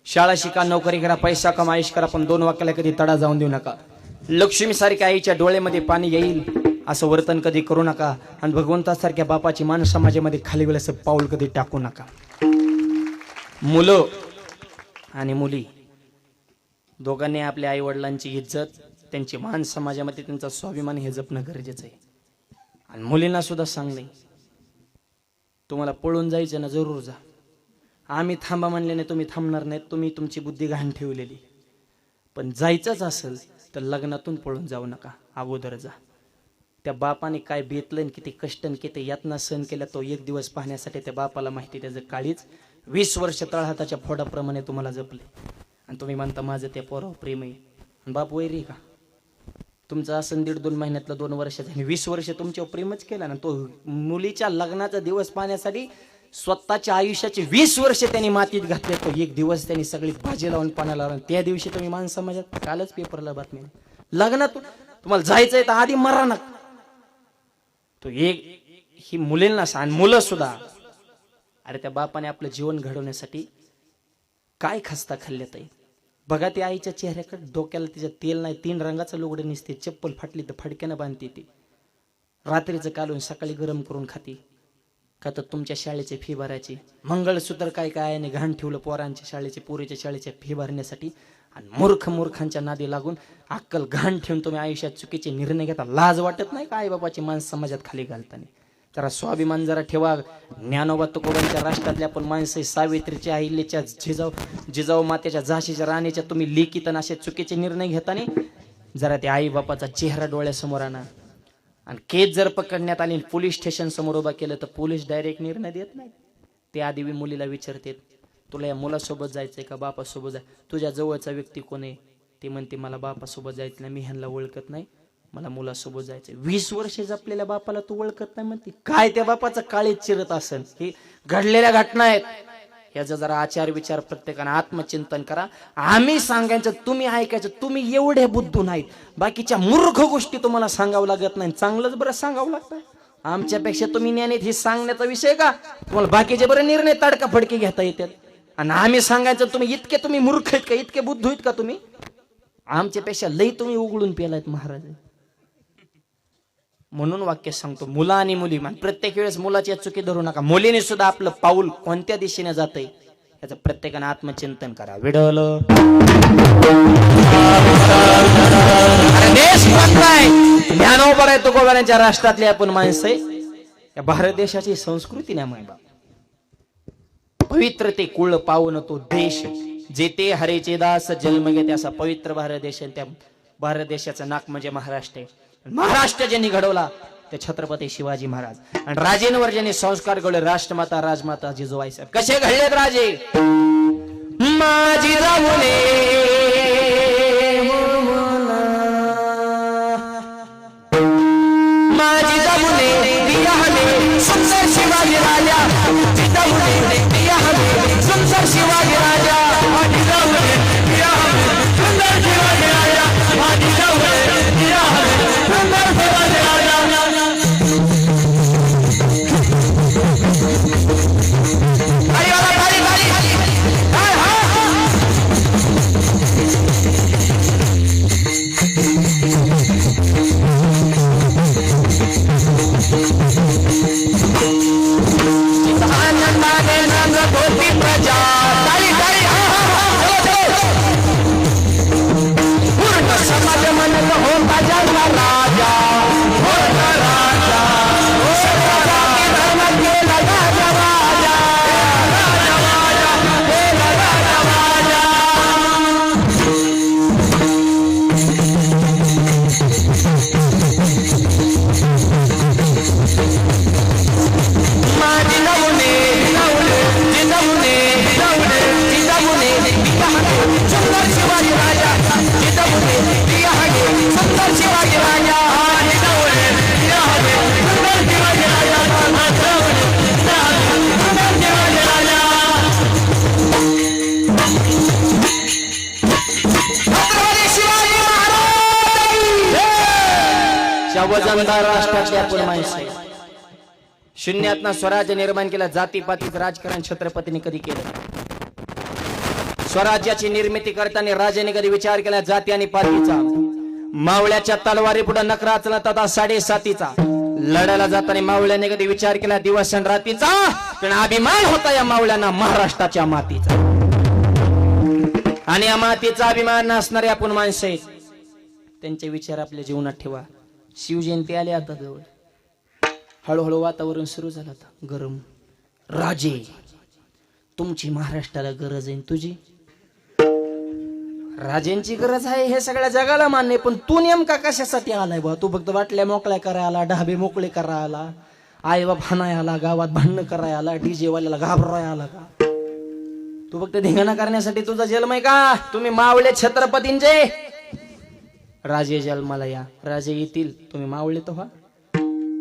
शाळा शिका, नोकरी करा, पैसा कमा, आयुष करा, पण दोन वाक्याला कधी तडा जाऊन देऊ नका. लक्ष्मी सारख्या आईच्या डोळ्यामध्ये पाणी येईल असं वर्तन कधी करू नका. आणि भगवंतासारख्या बापाची मान समाजामध्ये खाली वेळ असं पाऊल कधी टाकू नका. मुलं आणि मुली दोघांनी आपल्या आई वडिलांची इज्जत, त्यांची मान समाजामध्ये त्यांचा स्वाभिमान हे जपणं गरजेचं आहे. आणि मुलींना सुद्धा सांगणे, तुम्हाला पळून जायचं ना जरूर जा. आम्ही थांबा म्हणले नाही, तुम्ही थांबणार नाहीत. तुम्ही तुमची बुद्धी घाण ठेवलेली. पण जायचंच असेल तर लग्नातून पळून जाऊ नका, अगोदर जा. त्या बापाने काय बेतलं, किती कष्ट, किती यातना सहन केल्या, तो एक दिवस पाहण्यासाठी त्या बापाला माहिती. त्याचं काळीच 20 वर्ष तळहाताच्या फोडाप्रमाणे तुम्हाला जपले. आणि तुम्ही म्हणता माझं त्या पोरावर प्रेम आहे. बाप वैरी का? तुमचं असं 1.5-2 महिन्यातलं 2 वर्षाचं 20 वर्ष तुमच्यावर प्रेमच केला ना. तो मुलीच्या लग्नाचा दिवस पाहण्यासाठी स्वतःच्या आयुष्याचे 20 वर्ष त्यांनी मातीत घातले. तो एक दिवस त्यांनी सगळी भाजी लावून पाण्याला लावून, त्या दिवशी तुम्ही मान समाजात, कालच पेपरला बातमी, लग्नातून तुम्हाला जायचंय तर आधी मरा ना. तो एक ही मुलींना सांग, मुलं सुद्धा, अरे त्या बापाने आपलं जीवन घडवण्यासाठी काय खस्ता खाल्ल्यात आहे बघा. त्या आईच्या चेहऱ्याकडे, डोक्याला तिच्या तेल नाही, 3 रंगाचं लुगडं निसते, चप्पल फाटली तर फडक्यानं बांधते, ती रात्रीचं कालून सकाळी गरम करून खाते. का तर तुमच्या शाळेची फी भरायची. मंगळसूत्र काय काय आहे घाण ठेवलं पोरांच्या शाळेचे, पोरीच्या शाळेच्या फी भरण्यासाठी. आणि मूर्खांच्या नादी लागून अक्कल घाण ठेवून तुम्ही आयुष्यात चुकीचे निर्णय घेता. लाज वाटत नाही का आई बापाची मान समाजात खाली घालताना? जरा स्वाभिमान जरा ठेवा. ज्ञानोबा तुकोबांच्या राष्ट्रातल्या पण माणसं, सावित्रीच्या, अहिल्याच्या, जिजाऊ मातेच्या, झाशीच्या राणीच्या तुम्ही लेखीत असे चुकीचे निर्णय घेताना जरा त्या आई बापाचा चेहरा डोळ्यासमोर आणा. आणि केस जर पकडण्यात आली, पोलीस स्टेशन समोर उभा केलं तर पोलीस डायरेक्ट निर्णय देत नाही. ते आधी मुलीला विचारते, तुला या मुलासोबत जायचंय का बापासोबत जाय? तुझ्या जवळचा व्यक्ती कोण आहे? ती म्हणते मला बापासोबत जायचं नाही, मी ह्यांना ओळखत नाही, मला मुलासोबत जायचंय. 20 वर्ष जपलेल्या बापाला तू ओळखत नाही म्हणते. काय त्या बापाचं काळीच चिरत असेल? हे घडलेल्या घटना आहेत. याचा जरा आचार विचार प्रत्येकाने आत्मचिंतन करा. आम्ही सांगायचं, तुम्ही ऐकायचं. तुम्ही एवढे बुद्धू नाहीत. बाकीच्या मूर्ख गोष्टी तुम्हाला सांगावं लागत नाही, चांगलंच बरं सांगावं लागतं. आमच्यापेक्षा तुम्ही ज्ञानीत हे सांगण्याचा विषय का? तुम्हाला बाकीचे बरं निर्णय तडका फडके घेता येतात. आणि आम्ही सांगायचं, तुम्ही मूर्ख आहेत का? इतके बुद्धू आहेत का तुम्ही? आमच्यापेक्षा लई तुम्ही उघडून पेलायत महाराज. म्हणून वाक्य सांगतो, मुलं आणि मुली, प्रत्येक वेळेस मुलाची चुकी धरू नका. मुलीने सुद्धा आपलं पाऊल कोणत्या दिशेने जातंय याचं प्रत्येकाने आत्मचिंतन करा. विडल ज्ञानोबा आहे तुकोबांच्या राष्ट्रातले आपण माणसं आहे. या भारत देशाची संस्कृती नाही माय बाप. पवित्र ते कुळ पावन तो देश, जेते हरेचे दास जन्म घेते, असा पवित्र भारत देश. त्या भारत देशाचं नाक म्हणजे महाराष्ट्र आहे. महाराष्ट्र ज्यांनी घडवला ते छत्रपती शिवाजी महाराज. आणि राजेंवर ज्यांनी संस्कार घडवले राष्ट्रमाता राजमाता जिजाबाई साहेब. कसे घडलेत राजे? माझी जाऊने माझी जाऊने सुंदर शिवाजी राजा, सुंदर शिवाजी राजा, माझी जाऊने सुंदर शिवाजी राजा, माझी जाऊने सुंदर शिवाजी राजा. वजनदार राष्ट्रातले आपण माणसं. शून्यातनं स्वराज्य निर्माण केला. जातीपातीच राजकारण छत्रपतीने कधी केलं? स्वराज्याची निर्मिती करताना राजाने कधी विचार केला जाती आणि पातीचा? मावळ्याच्या तलवारी पुढे नकरा चलत होता 7.5 लढायला जाताना मावळ्याने कधी विचार केला दिवस आणि रात्रीचा? पण अभिमान होता या मावळ्यांना महाराष्ट्राच्या मातीचा. आणि या मातीचा अभिमान नसणारे आपण माणसं आहेत, त्यांचे विचार आपल्या जीवनात ठेवा. शिवजयंती आली आता जवळ, हळूहळू वातावरण सुरू झालं आता गरम. राजे, तुमची महाराष्ट्राला गरज आहे, तुझी राजेंची गरज आहे हे सगळ्या जगाला मान्य आहे. पण तू नेमका कशासाठी आलाय बा? तू फक्त वाटल्या मोकळ्या करायला, ढाबे मोकळे करायला, आई बाप हाणायला, गावात भांडणं करायला, डीजे वाल्याला घाबरायला का? तू फक्त धिंगाणा करण्यासाठी तुझा जन्म आहे का? तुम्ही मावळे छत्रपतींचे राजे जन्माला या, राजे येतील, तुम्ही मावळे तो व्हा.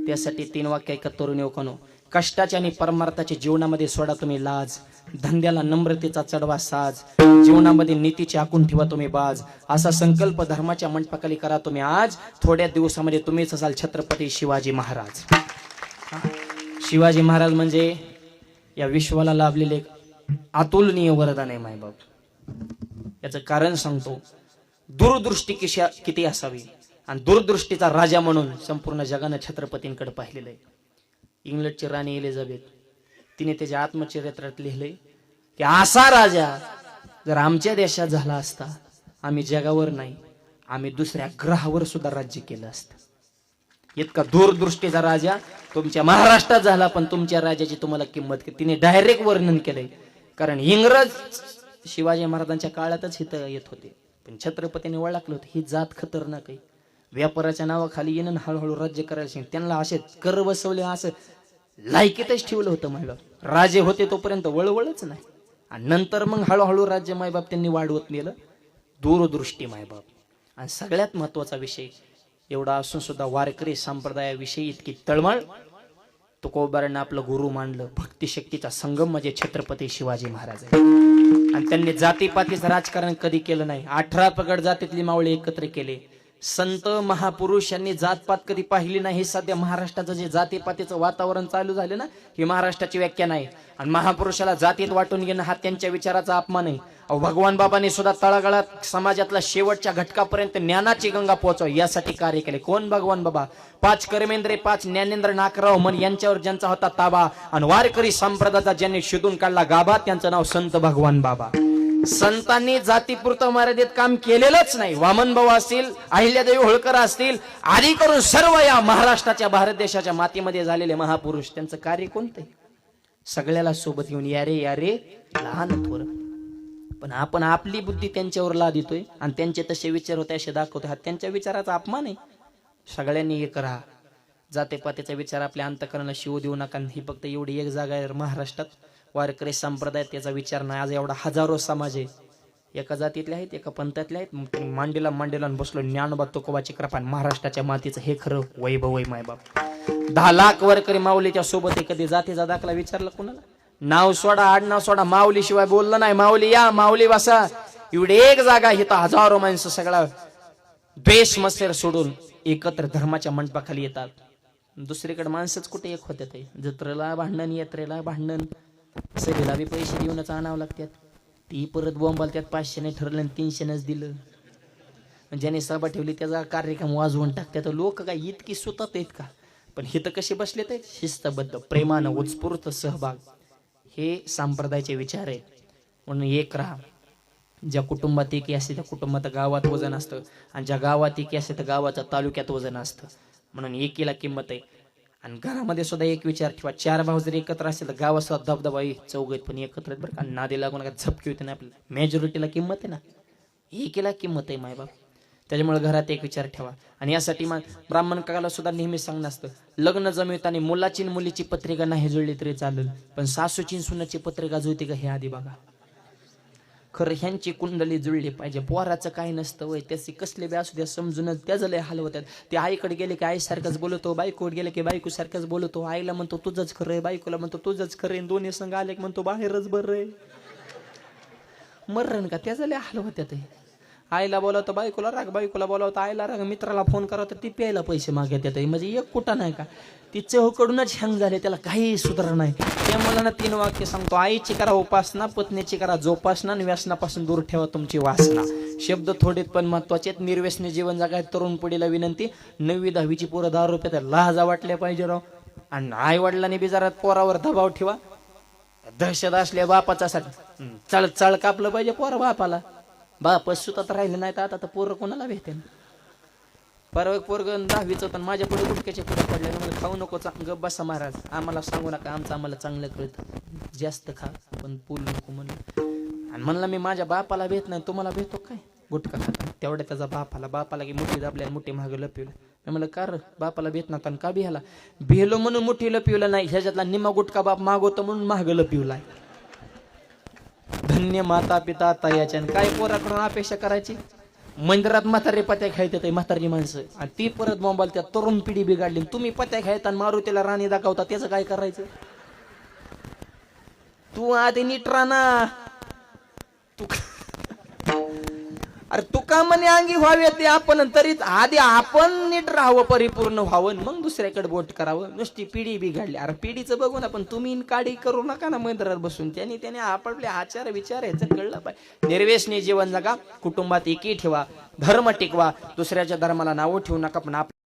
त्यासाठी 3 वाक्य ऐकत तरुण युवकांनो. कष्टाच्या आणि परमार्थाच्या जीवनामध्ये सोडा तुम्ही लाज, धंद्याला नम्रतेचा चढवा साज, जीवनामध्ये नीतीची आखून ठेवा तुम्ही बाज. असा संकल्प धर्माच्या मंडपाखाली करा तुम्ही आज. थोड्या दिवसामध्ये तुम्हीच असाल छत्रपती शिवाजी महाराज. शिवाजी महाराज म्हणजे या विश्वाला लाभलेले अतुलनीय वरदान आहे मायबाप. याचं कारण सांगतो. दूरदृष्टी किती असावी, आणि दूरदृष्टीचा राजा म्हणून संपूर्ण जगानं छत्रपतींकडे पाहिलेलं आहे. इंग्लंडची राणी एलिझाबेथ, तिने त्याच्या आत्मचरित्रात लिहिलंय की असा राजा जर आमच्या देशात झाला असता, आम्ही जगावर नाही, आम्ही दुसऱ्या ग्रहावर सुद्धा राज्य केलं असतं. इतका दूरदृष्टीचा राजा तुमच्या महाराष्ट्रात झाला, पण तुमच्या राजाची तुम्हाला किंमत केली. तिने डायरेक्ट वर्णन केलंय. कारण इंग्रज शिवाजी महाराजांच्या काळातच इथं येत होते, पण छत्रपतीने ओळखलं होतं ही जात खतरनाक आहे. व्यापाराच्या नावाखाली येणं हळूहळू राज्य करायला त्यांना असे कर बसवले, असं लायकीतच ठेवलं होतं मायबाप. राजे होते तोपर्यंत वळवळच नाही, आणि नंतर मग हळूहळू राज्य मायबाप त्यांनी वाढवत नेलं. दूरदृष्टी मायबाप. आणि सगळ्यात महत्वाचा विषय एवढा असून सुद्धा वारकरी संप्रदायाविषयी इतकी तळमळ. तुकोबारांना आपलं गुरु मानलं. भक्ती शक्तीचा संगम म्हणजे छत्रपती शिवाजी महाराज आहे. आणि त्यांनी जातीपातीचं राजकारण कधी केलं नाही. 18 पगड जातीतली मावळे एकत्र केले. संत महापुरुष यांनी जातपात कधी पाहिली नाही. हे सध्या महाराष्ट्राचं जे जातीपातीचं वातावरण चालू झालं ना, ही महाराष्ट्राची व्याख्या नाही. आणि महापुरुषाला जातीत वाटून घेणं हा त्यांच्या विचाराचा अपमान आहे. भगवान बाबांनी सुद्धा तळागाळात समाजातला शेवटच्या घटकापर्यंत ज्ञानाची गंगा पोहोचावी यासाठी कार्य केले. कोण भगवान बाबा? 5 कर्मेंद्रे, 5 ज्ञानेंद्र नाकराव मन यांच्यावर ज्यांचा होता ताबा, आणि वारकरी संप्रदायाचा ज्यांनी शोधून काढला गाभा, त्यांचं नाव संत भगवान बाबा. संतांनी जातीपुरतं मर्यादित काम केलेलंच नाही. वामन भाऊ असतील, अहिल्यादेवी होळकर असतील, आदी करून सर्व या महाराष्ट्राच्या, भारत देशाच्या मातीमध्ये झालेले महापुरुष, त्यांचं कार्य कोणतं? सगळ्याला सोबत घेऊन यारे यारे लहान थोर. पण आपण आपली बुद्धी त्यांच्यावर लादितोय आणि त्यांचे तसे विचार होते असे दाखवतोय. हा त्यांच्या विचाराचा अपमान आहे. सगळ्यांनी एक राहा. जातीपातीचा विचार आपल्या अंतःकरणाला शिवू देऊ नका. ही फक्त एवढी एक जागा आहे महाराष्ट्रात, वारकरी संप्रदायात त्याचा विचार नाही. आज एवढा हजारो समाज आहे, एका जातीतले आहेत, एका पंथातले आहेत. मांडीला मांडीला बसलो. ज्ञानोबा तुकोबाची कृपा, महाराष्ट्राच्या मातीचं हे खरं वैभव आहे मायबाप. 10 लाख वारकरी माऊलीच्या सोबत आहे. कधी जातीचा दाखला विचारला कोणाला? नाव सोडा, आडनाव सोडा, माऊली शिवाय बोललं नाही. माऊली या, माऊली बसा. एवढी एक जागा इथं हजारो माणसं सगळा द्वेष मत्सर सोडून एकत्र धर्माच्या मंडपाखाली येतात. दुसरीकडे माणसंच कुठे एक होत्या. ते जत्रेला भांडण, यात्रेला भांडण, सगळ्याला बी पैसे देऊनच आणावं लागतात. ती परत बोंबाल त्यात 500 नाही ठरलं 300नच दिलं. ज्याने सभा ठेवली त्याचा कार्यक्रम वाजवून टाकतात. लोक काय इतकी सुतात आहेत का? पण हिथं कसे बसले ते शिस्तबद्ध, प्रेमानं, उत्स्फूर्त सहभाग, हे संप्रदायाचे विचार आहेत. म्हणून एक राहा. ज्या कुटुंबात एकी असते त्या कुटुंबात गावात वजन असतं, आणि ज्या गावात एकी असते त्या गावाच्या तालुक्यात वजन असतं. म्हणून एकीला किंमत आहे. आणि घरामध्ये सुद्धा एक विचार ठेवा. 4 भाऊ जर एकत्र असतील तर गावात सुद्धा धबधबा, चौघ पण एकत्र आहेत बरं का. नादी लागून झपकी होते ना आपल्याला. मेजॉरिटीला किंमत आहे ना, एकीला किंमत आहे मायबाप. त्याच्यामुळे घरात एक विचार ठेवा. आणि यासाठी मग ब्राह्मण काकाला सुद्धा नेहमी सांगणं असतं, लग्न जमवताना मुलाची आणि मुलीची पत्रिका नाही जुळली तरी चालेल, पण सासूची सुनाची पत्रिका जुळते का हे आधी बघा. खरं ह्यांची कुंडली जुळली पाहिजे. पोराचं काही नसतं वय, त्याचे कसले बी असू द्या समजूनच त्याचं लय हाल होतात. ते आईकडे गेले की आईसारखंच बोलतो, बायकोकडे गेले की बायको सारखंच बोलतो. आईला म्हणतो तुझंच खरंय, बायकोला म्हणतो तुझंच खरंय, दोन्ही संघ आले की म्हणतो बाहेरच बरं आहे. मरण का त्याचं लय हाल होत्यात. आईला बोलावतं बायकोला राग, बायकोला बोलावतं आईला राग, मित्राला फोन करावं तर ती प्यायला पैसे मागत येतात. म्हणजे एक कुठं नाही का, ती चहूकडूनच हँग झाले, त्याला काही सुधारणा नाही. त्या मुलांना 3 वाक्य सांगतो, आईची करा उपासना, पत्नीची करा जोपासना आणि व्यसनापासून दूर ठेवा तुमची वासना. शब्द थोडेत पण महत्वाचे आहेत. निर्व्यसनी जीवन जगाय तरुण पिढीला विनंती, 9वी 10वीची पोरं 10 रुपये लाजा वाटल्या पाहिजे राव. आणि आई वडिलांनी बी जरा पोरावर दबाव ठेवा. दहशत असल्या बापाचा चळ चळ कापलं पाहिजे पोरा बापाला. बापच सुद्धा तर राहिले नाहीत आता तर पोरं कोणाला भेटते. परवा पोरग 10वीचं पण माझ्या पुढे गुटक्याच्या पुढे पडले. म्हणजे खाऊ नको, गप बसा महाराज, आम्हाला सांगू नका, आमचं आम्हाला चांगलं कळतं, जास्त खा पण पूल नको म्हणलं. आणि म्हणलं मी माझ्या बापाला भेट नाही, तुम्हाला भेटतो काय गुटखा खाता. तेवढ्या त्याचा बापाला की मुठी दाबल्या मुठी मागं लपवलं. मी म्हणलं का रे बापाला भेट ना, का भिहाला? भिलो म्हणून मुठी लपवलं नाही, ह्याच्यातला निम्मा गुटखा बाप मागवतो म्हणून मागं लपवलाय. धन्य माता पिता तायाच्या. काय पोराकडून अपेक्षा करायची? मंदिरात म्हातारे पत्या खेळतात म्हातारी माणसं, आणि ती परत मोबाईल, त्या तरुण पिढी बिघडली. तुम्ही पत्या खेळता आणि मारुतीला राणी दाखवता, त्याचं काय करायचं? तू आधी नीट राहना. तू अरे तू का म्हणे अंगी व्हावे ते आपण, तरीच आधी आपण नीट राहावं, परिपूर्ण व्हावं, मग दुसऱ्याकडे बोट करावं. नुसती पिढी बिघडली. अरे पिढीचं बघू ना, पण तुम्ही काडी करू नका ना मंदिरात बसून. त्याने आपले आचार विचार याचं कळलं पाहिजे. निर्व्यसनी जीवन जगा, कुटुंबात एकी ठेवा, धर्म टिकवा, दुसऱ्याच्या धर्माला नावं ठेवू नका, पण